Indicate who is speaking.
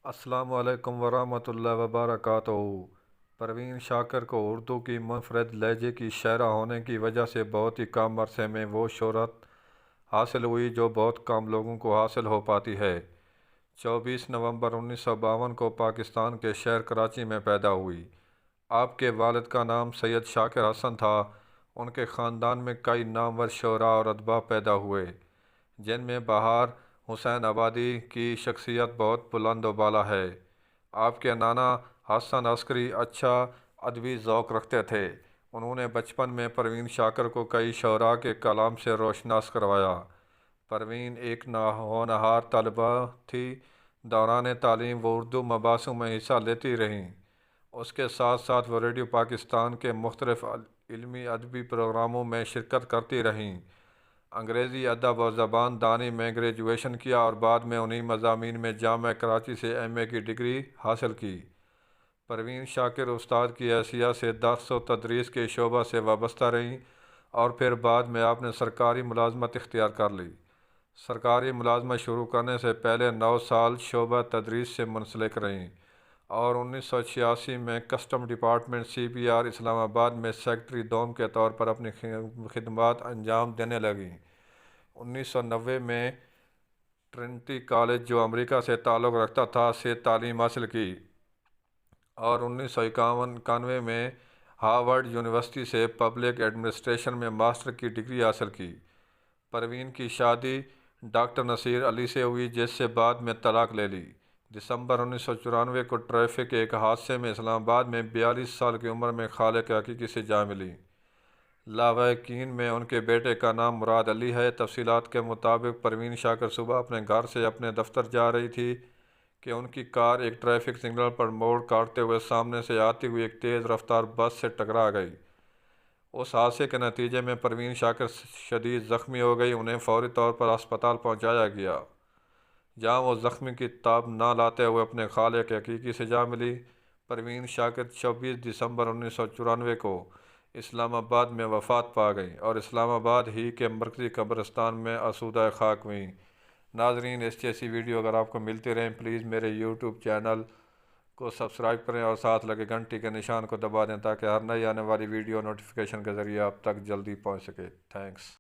Speaker 1: السلام علیکم ورحمۃ اللہ وبرکاتہ۔ پروین شاکر کو اردو کی منفرد لہجے کی شاعرہ ہونے کی وجہ سے بہت ہی کم عرصے میں وہ شہرت حاصل ہوئی جو بہت کم لوگوں کو حاصل ہو پاتی ہے۔ 24 نومبر 1952 کو پاکستان کے شہر کراچی میں پیدا ہوئی۔ آپ کے والد کا نام سید شاکر حسن تھا۔ ان کے خاندان میں کئی نامور شعراء اور ادباء پیدا ہوئے، جن میں بہار حسین آبادی کی شخصیت بہت بلند و بالا ہے۔ آپ کے نانا حسن عسکری اچھا ادبی ذوق رکھتے تھے۔ انہوں نے بچپن میں پروین شاکر کو کئی شعراء کے کلام سے روشناس کروایا۔ پروین ایک ہونہار طالبہ تھی۔ دوران تعلیم وہ اردو مباحثوں میں حصہ لیتی رہیں۔ اس کے ساتھ ساتھ وہ ریڈیو پاکستان کے مختلف علمی ادبی پروگراموں میں شرکت کرتی رہیں۔ انگریزی ادب اور زبان دانی میں گریجویشن کیا اور بعد میں انہی مضامین میں جامعہ کراچی سے ایم اے کی ڈگری حاصل کی۔ پروین شاکر استاد کی حیثیت سے درس و تدریس کے شعبہ سے وابستہ رہیں اور پھر بعد میں آپ نے سرکاری ملازمت اختیار کر لی۔ سرکاری ملازمت شروع کرنے سے پہلے 9 سال شعبہ تدریس سے منسلک رہیں اور 1986 میں کسٹم ڈپارٹمنٹ CPR اسلام آباد میں سیکرٹری دوم کے طور پر اپنی خدمات انجام دینے لگیں۔ 1990 میں ٹرنٹی کالج جو امریکہ سے تعلق رکھتا تھا سے تعلیم حاصل کی اور 1991 میں ہارورڈ یونیورسٹی سے پبلک ایڈمنسٹریشن میں ماسٹر کی ڈگری حاصل کی۔ پروین کی شادی ڈاکٹر نصیر علی سے ہوئی، جس سے بعد میں طلاق لے لی۔ دسمبر 1994 کو ٹریفک ایک حادثے میں اسلام آباد میں 42 سال کی عمر میں خالق حقیقی سے جا ملی۔ لاواقعین میں ان کے بیٹے کا نام مراد علی ہے۔ تفصیلات کے مطابق پروین شاکر صبح اپنے گھر سے اپنے دفتر جا رہی تھی کہ ان کی کار ایک ٹریفک سگنل پر موڑ کاٹتے ہوئے سامنے سے آتی ہوئی ایک تیز رفتار بس سے ٹکرا گئی۔ اس حادثے کے نتیجے میں پروین شاکر شدید زخمی ہو گئی۔ انہیں فوری طور پر ہسپتال پہنچایا گیا، جہاں وہ زخمی کی تاب نہ لاتے ہوئے اپنے خالق حقیقی سے جا ملی۔ پروین شاکر 24 دسمبر 1994 کو اسلام آباد میں وفات پا گئیں اور اسلام آباد ہی کے مرکزی قبرستان میں آسودہ خاک ہوئیں۔ ناظرین، اس جیسی ویڈیو اگر آپ کو ملتی رہیں پلیز میرے یوٹیوب چینل کو سبسکرائب کریں اور ساتھ لگے گھنٹی کے نشان کو دبا دیں تاکہ ہر نئی آنے والی ویڈیو نوٹیفیکیشن کے ذریعے آپ تک جلدی پہنچ سکے۔ تھینکس۔